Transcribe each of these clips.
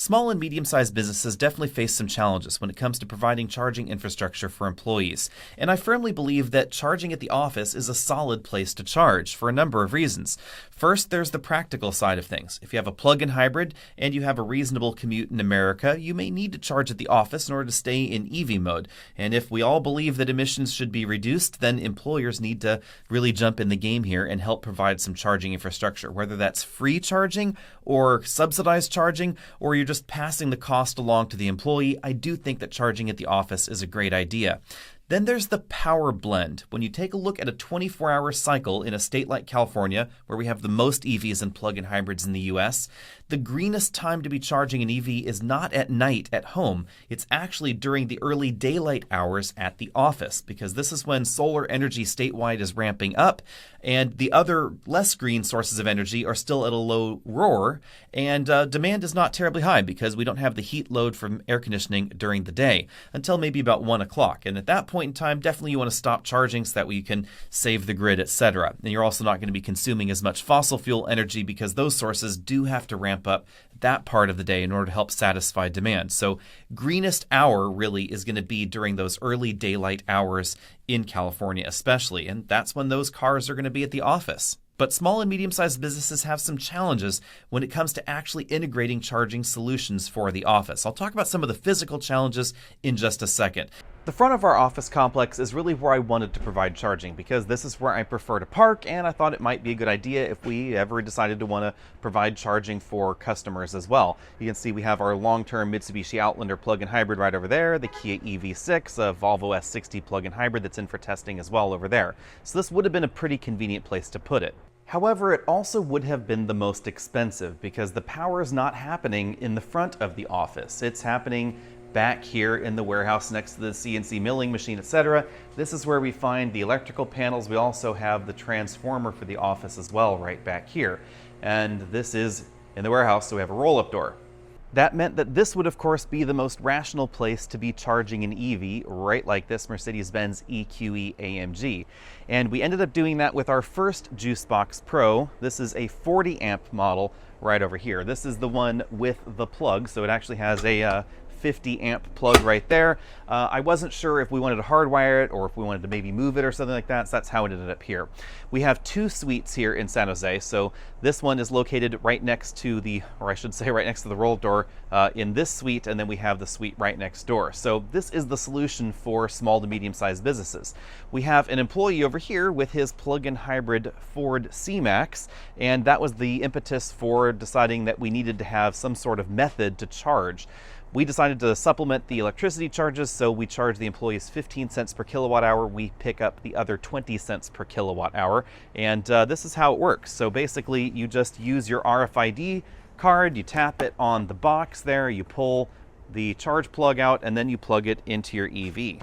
Small and medium-sized businesses definitely face some challenges when it comes to providing charging infrastructure for employees. And I firmly believe that charging at the office is a solid place to charge for a number of reasons. First, there's the practical side of things. If you have a plug-in hybrid and you have a reasonable commute in America, you may need to charge at the office in order to stay in EV mode. And if we all believe that emissions should be reduced, then employers need to really jump in the game here and help provide some charging infrastructure, whether that's free charging or subsidized charging, or you're just passing the cost along to the employee. I do think that charging at the office is a great idea. Then there's the power blend. When you take a look at a 24-hour cycle in a state like California, where we have the most EVs and plug-in hybrids in the US, the greenest time to be charging an EV is not at night at home. It's actually during the early daylight hours at the office, because this is when solar energy statewide is ramping up and the other less green sources of energy are still at a low roar, and demand is not terribly high because we don't have the heat load from air conditioning during the day until maybe about 1 o'clock. And at that point in time, definitely you want to stop charging so that way you can save the grid, etc. And you're also not going to be consuming as much fossil fuel energy because those sources do have to ramp up that part of the day in order to help satisfy demand. So greenest hour really is going to be during those early daylight hours in California especially, and that's when those cars are going to be at the office. But small and medium-sized businesses have some challenges when it comes to actually integrating charging solutions for the office. I'll talk about some of the physical challenges in just a second. The front of our office complex is really where I wanted to provide charging because this is where I prefer to park, and I thought it might be a good idea if we ever decided to want to provide charging for customers as well. You can see we have our long-term Mitsubishi Outlander plug-in hybrid right over there, the Kia EV6, a Volvo S60 plug-in hybrid that's in for testing as well over there. So this would have been a pretty convenient place to put it. However, it also would have been the most expensive because the power is not happening in the front of the office. It's happening back here in the warehouse next to the CNC milling machine, etc. This is where we find the electrical panels. We also have the transformer for the office as well right back here. And this is in the warehouse, so we have a roll-up door. That meant that this would, of course, be the most rational place to be charging an EV, right like this Mercedes-Benz EQE AMG. And we ended up doing that with our first JuiceBox Pro. This is a 40 amp model right over here. This is the one with the plug, so it actually has a 50 amp plug right there. I wasn't sure if we wanted to hardwire it or if we wanted to maybe move it or something like that, so that's how it ended up here. We have two suites here in San Jose, so this one is located right next to the, or I should say right next to the roll door in this suite, and then we have the suite right next door. So this is the solution for small to medium-sized businesses. We have an employee over here with his plug-in hybrid Ford C-Max, and that was the impetus for deciding that we needed to have some sort of method to charge. We decided to supplement the electricity charges, so we charge the employees 15 cents per kilowatt hour. We pick up the other 20 cents per kilowatt hour, and this is how it works. So basically, you just use your RFID card, you tap it on the box there, you pull the charge plug out, and then you plug it into your EV.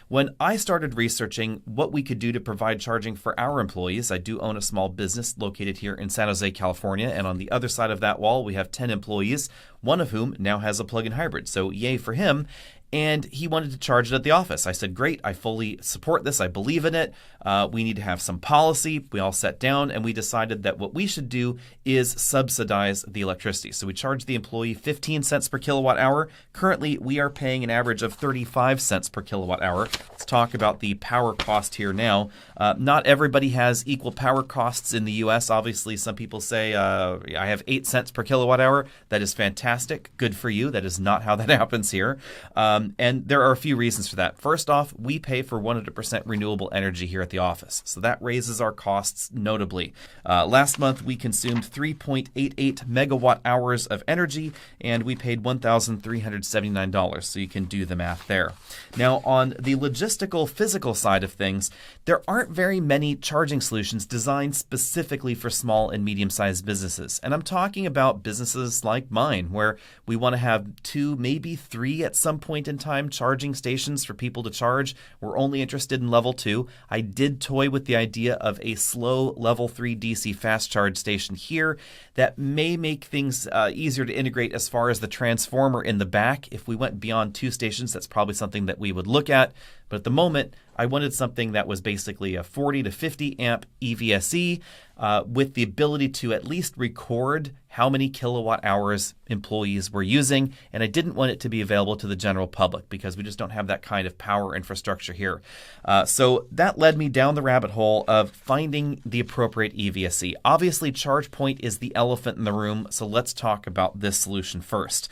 When I started researching what we could do to provide charging for our employees, I do own a small business located here in San Jose, California, and on the other side of that wall, we have 10 employees, one of whom now has a plug-in hybrid, so yay for him. And he wanted to charge it at the office. I said, great, I fully support this. I believe in it. We need to have some policy. We all sat down and we decided that what we should do is subsidize the electricity. So we charge the employee 15 cents per kilowatt hour. Currently, we are paying an average of 35 cents per kilowatt hour. Let's talk about the power cost here now. Not everybody has equal power costs in the U.S. Obviously, some people say, I have 8 cents per kilowatt hour. That is fantastic. Good for you. That is not how that happens here. And there are a few reasons for that. First off, we pay for 100% renewable energy here at the office, so that raises our costs notably. Last month, we consumed 3.88 megawatt hours of energy, and we paid $1,379, so you can do the math there. Now, on the logistical, physical side of things, there aren't very many charging solutions designed specifically for small and medium-sized businesses. And I'm talking about businesses like mine, where we want to have 2, maybe 3 at some point in time charging stations for people to charge. We're only interested in level 2. I did toy with the idea of a slow level 3 DC fast charge station here that may make things easier to integrate as far as the transformer in the back. If we went beyond 2 stations, that's probably something that we would look at. But at the moment, I wanted something that was basically a 40 to 50 amp EVSE with the ability to at least record how many kilowatt hours employees were using. And I didn't want it to be available to the general public because we just don't have that kind of power infrastructure here. So that led me down the rabbit hole of finding the appropriate EVSE. Obviously, Chargepoint is the elephant in the room, so let's talk about this solution first.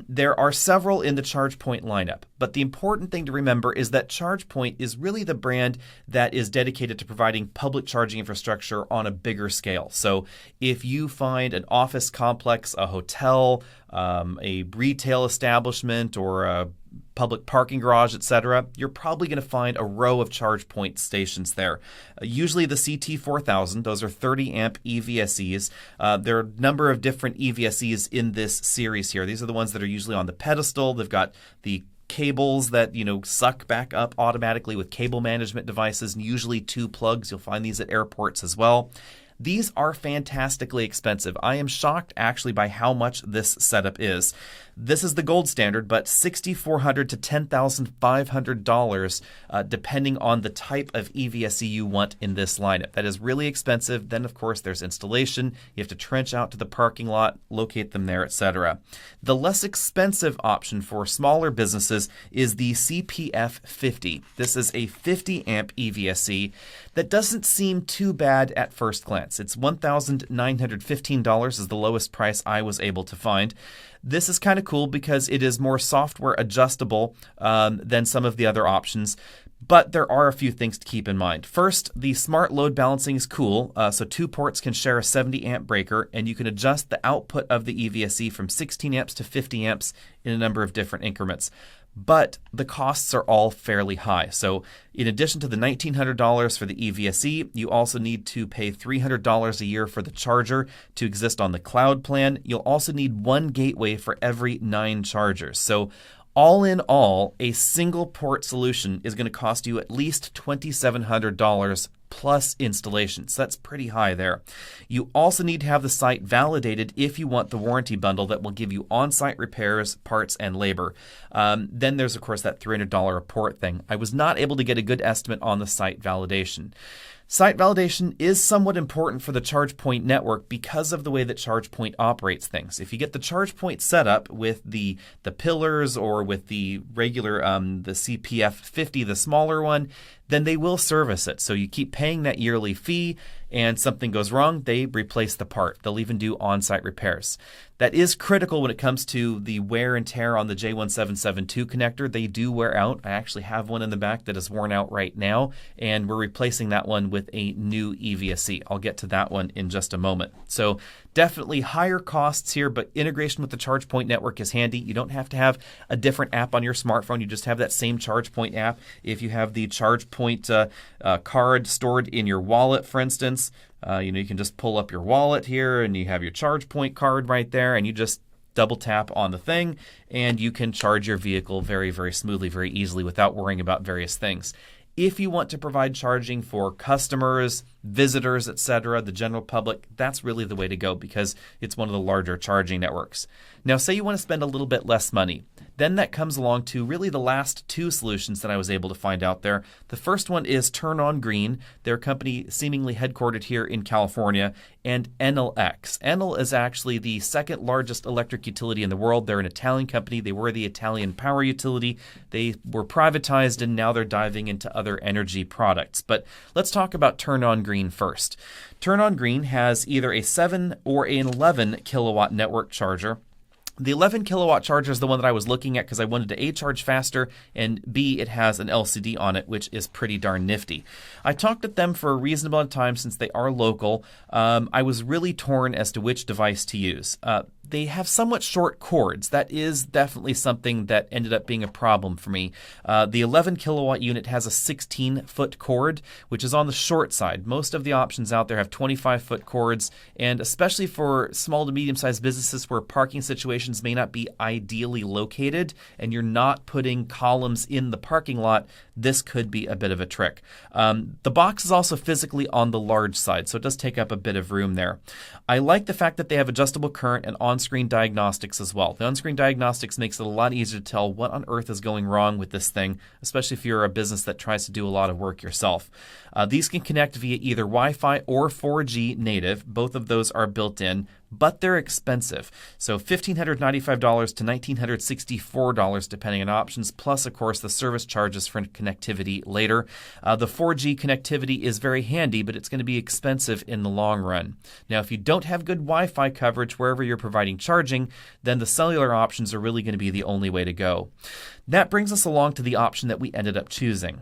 There are several in the Chargepoint lineup, but the important thing to remember is that Chargepoint is really the brand that is dedicated to providing public charging infrastructure on a bigger scale. So if you find an office complex, a hotel, a retail establishment, or a public parking garage, etc., you're probably going to find a row of Chargepoint stations there. Usually the CT4000, those are 30 amp EVSEs. There are a number of different EVSEs in this series here. These are the ones that are usually on the pedestal. They've got the cables that, suck back up automatically with cable management devices, and usually 2 plugs. You'll find these at airports as well. These are fantastically expensive. I am shocked actually by how much this setup is. This is the gold standard, but $6,400 to $10,500 depending on the type of EVSE you want in this lineup. That is really expensive. Then, of course, there's installation. You have to trench out to the parking lot, locate them there, etc. The less expensive option for smaller businesses is the CPF 50. This is a 50 amp EVSE that doesn't seem too bad at first glance. It's $1,915 is the lowest price I was able to find. This is kind of cool because it is more software adjustable than some of the other options. But there are a few things to keep in mind. First, the smart load balancing is cool. So 2 ports can share a 70 amp breaker, and you can adjust the output of the EVSE from 16 amps to 50 amps in a number of different increments. But the costs are all fairly high. So in addition to the $1,900 for the EVSE, you also need to pay $300 a year for the charger to exist on the cloud plan. You'll also need 1 gateway for every 9 chargers. So all in all, a single port solution is going to cost you at least $2,700 plus installation. So that's pretty high there. You also need to have the site validated if you want the warranty bundle that will give you on-site repairs, parts, and labor. Then there's, of course, that $300 a port thing. I was not able to get a good estimate on the site validation. Site validation is somewhat important for the Chargepoint network because of the way that Chargepoint operates things. If you get the Chargepoint setup with the pillars or with the regular the CPF 50, the smaller one, then they will service it. So you keep paying that yearly fee, and something goes wrong, they replace the part. They'll even do on-site repairs. That is critical when it comes to the wear and tear on the J1772 connector. They do wear out. I actually have one in the back that is worn out right now, and we're replacing that one with a new EVSE. I'll get to that one in just a moment. So definitely higher costs here, but integration with the Chargepoint network is handy. You don't have to have a different app on your smartphone. You just have that same Chargepoint app. If you have the Chargepoint card stored in your wallet, for instance, you can just pull up your wallet here and you have your Chargepoint card right there, and you just double tap on the thing and you can charge your vehicle very, very smoothly, very easily without worrying about various things. If you want to provide charging for customers, visitors, etc., the general public, that's really the way to go because it's one of the larger charging networks. Now, say you want to spend a little bit less money. Then that comes along to really the last 2 solutions that I was able to find out there. The first one is Turn On Green. They're a company seemingly headquartered here in California, and Enel X. Enel is actually the 2nd largest electric utility in the world. They're an Italian company. They were the Italian power utility. They were privatized, and now they're diving into other energy products. But let's talk about Turn On Green first. Turn On Green has either a 7 or an 11 kilowatt network charger. The 11 kilowatt charger is the one that I was looking at because I wanted to A, charge faster, and B, it has an LCD on it, which is pretty darn nifty. I talked with them for a reasonable amount of time since they are local. I was really torn as to which device to use. They have somewhat short cords. That is definitely something that ended up being a problem for me. The 11 kilowatt unit has a 16-foot cord, which is on the short side. Most of the options out there have 25-foot cords, and especially for small to medium-sized businesses where parking situations may not be ideally located and you're not putting columns in the parking lot, this could be a bit of a trick. The box is also physically on the large side, so it does take up a bit of room there. I like the fact that they have adjustable current and on on-screen diagnostics as well. The on-screen diagnostics makes it a lot easier to tell what on earth is going wrong with this thing, especially if you're a business that tries to do a lot of work yourself. These can connect via either Wi-Fi or 4G native. Both of those are built in, but they're expensive. So $1,595 to $1,964 depending on options, plus, of course, the service charges for connectivity later. The 4G connectivity is very handy, but it's going to be expensive in the long run. Now, if you don't have good Wi-Fi coverage wherever you're providing charging, then the cellular options are really going to be the only way to go. That brings us along to the option that we ended up choosing.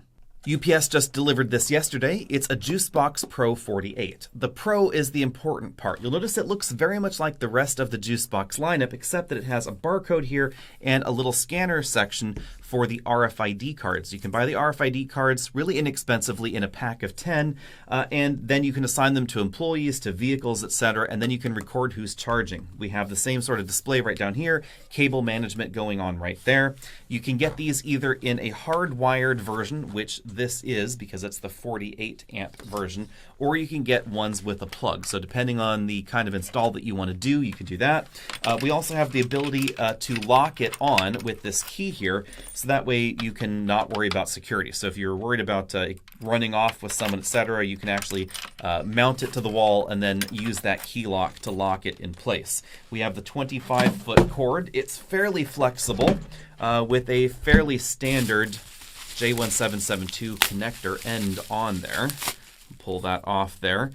UPS just delivered this yesterday. It's a JuiceBox Pro 48. The Pro is the important part. You'll notice it looks very much like the rest of the JuiceBox lineup, except that it has a barcode here and a little scanner section for the RFID cards. You can buy the RFID cards really inexpensively in a pack of 10, and then you can assign them to employees, to vehicles, etc., and then you can record who's charging. We have the same sort of display right down here, cable management going on right there. You can get these either in a hardwired version, which this is because it's the 48 amp version, or you can get ones with a plug. So depending on the kind of install that you want to do, you can do that. We also have the ability to lock it on with this key here, so that way you can not worry about security. So if you're worried about running off with someone, etc., you can actually mount it to the wall and then use that key lock to lock it in place. We have the 25-foot cord. It's fairly flexible with a fairly standard J1772 connector end on there. Pull that off there.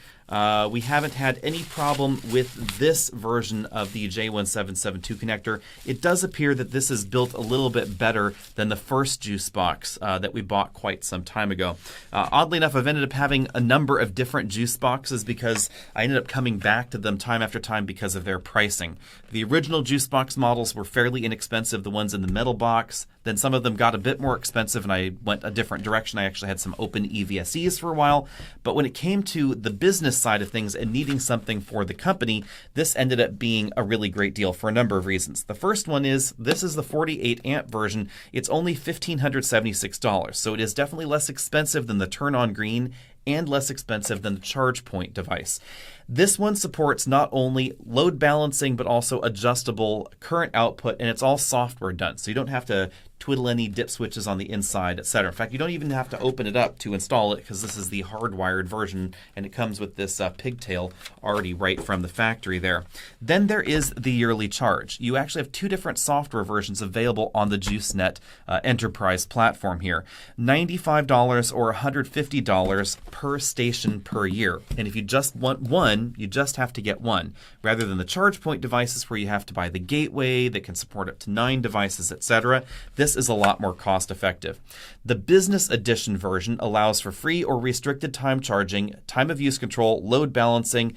We haven't had any problem with this version of the J1772 connector. It does appear that this is built a little bit better than the first JuiceBox that we bought quite some time ago. Oddly enough, I've ended up having a number of different JuiceBoxes because I ended up coming back to them time after time because of their pricing. The original JuiceBox models were fairly inexpensive, the ones in the metal box. Then some of them got a bit more expensive and I went a different direction. I actually had some open EVSEs for a while. But when it came to the business side of things and needing something for the company, this ended up being a really great deal for a number of reasons. The first one is this is the 48 amp version. It's only $1,576. So it is definitely less expensive than the Turn On Green and less expensive than the Chargepoint device. This one supports not only load balancing, but also adjustable current output, and it's all software done. So you don't have to twiddle any dip switches on the inside, etc. In fact, you don't even have to open it up to install it because this is the hardwired version, and it comes with this pigtail already right from the factory there. Then there is the yearly charge. You actually have two different software versions available on the JuiceNet enterprise platform here. $95 or $150 per station per year. And if you just want one, you just have to get one, rather than the Chargepoint devices where you have to buy the gateway that can support up to 9 devices, etc. This is a lot more cost effective. The Business Edition version allows for free or restricted time charging, time of use control, load balancing,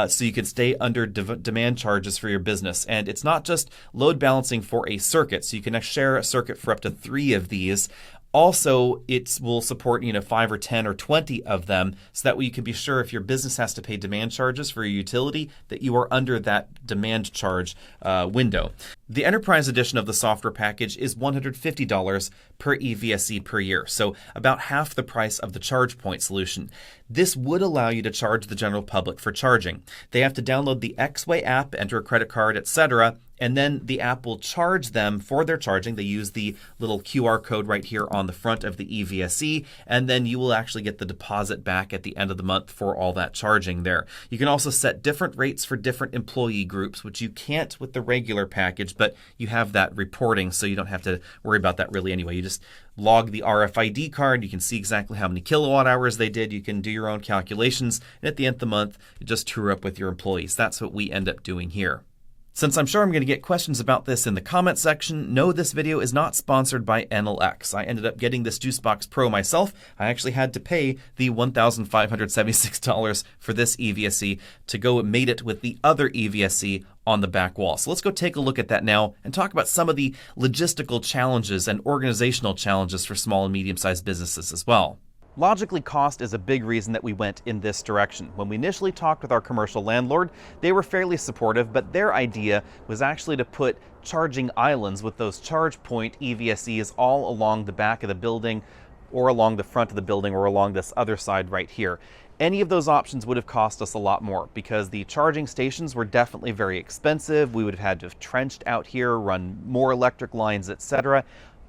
so you can stay under demand charges for your business. And it's not just load balancing for a circuit, so you can share a circuit for up to 3 of these. Also, it will support 5 or 10 or 20 of them, so that way you can be sure if your business has to pay demand charges for your utility that you are under that demand charge window. The Enterprise Edition of the software package is $150 per EVSE per year, so about half the price of the Chargepoint solution. This would allow you to charge the general public for charging. They have to download the X-Way app, enter a credit card, etc., and then the app will charge them for their charging. They use the little QR code right here on the front of the EVSE, and then you will actually get the deposit back at the end of the month for all that charging there. You can also set different rates for different employee groups, which you can't with the regular package, but you have that reporting, so you don't have to worry about that really anyway. You just log the RFID card. You can see exactly how many kilowatt hours they did. You can do your own calculations, and at the end of the month, you just true up with your employees. That's what we end up doing here. Since I'm sure I'm going to get questions about this in the comment section, no, this video is not sponsored by NLX. I ended up getting this JuiceBox Pro myself. I actually had to pay the $1,576 for this EVSE to go mate it with the other EVSE on the back wall. So let's go take a look at that now and talk about some of the logistical challenges and organizational challenges for small and medium-sized businesses as well. Logically, cost is a big reason that we went in this direction. When we initially talked with our commercial landlord, they were fairly supportive, but their idea was actually to put charging islands with those Chargepoint EVSEs all along the back of the building, or along the front of the building, or along this other side right here. Any of those options would have cost us a lot more because the charging stations were definitely very expensive. We would have had to have trenched out here, run more electric lines, etc.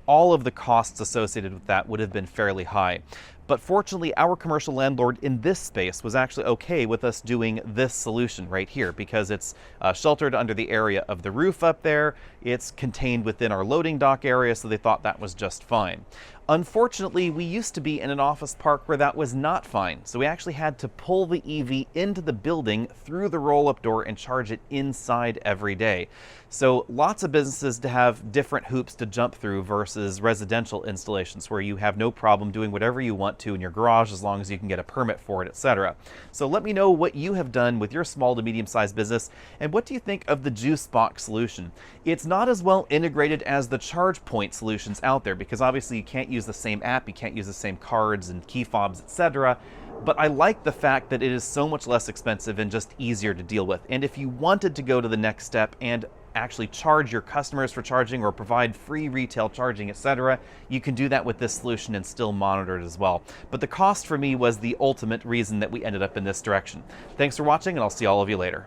All of the costs associated with that would have been fairly high. But fortunately, our commercial landlord in this space was actually okay with us doing this solution right here because it's sheltered under the area of the roof up there. It's contained within our loading dock area, so they thought that was just fine. Unfortunately, we used to be in an office park where that was not fine, so we actually had to pull the EV into the building through the roll-up door and charge it inside every day. So lots of businesses to have different hoops to jump through versus residential installations where you have no problem doing whatever you want to in your garage as long as you can get a permit for it, etc. So let me know what you have done with your small to medium-sized business, and what do you think of the JuiceBox solution? It's not as well integrated as the Chargepoint solutions out there because obviously you can't use the same app, you can't use the same cards and key fobs, etc. But I like the fact that it is so much less expensive and just easier to deal with. And if you wanted to go to the next step and actually charge your customers for charging or provide free retail charging, etc., you can do that with this solution and still monitor it as well. But the cost for me was the ultimate reason that we ended up in this direction. Thanks for watching, and I'll see all of you later.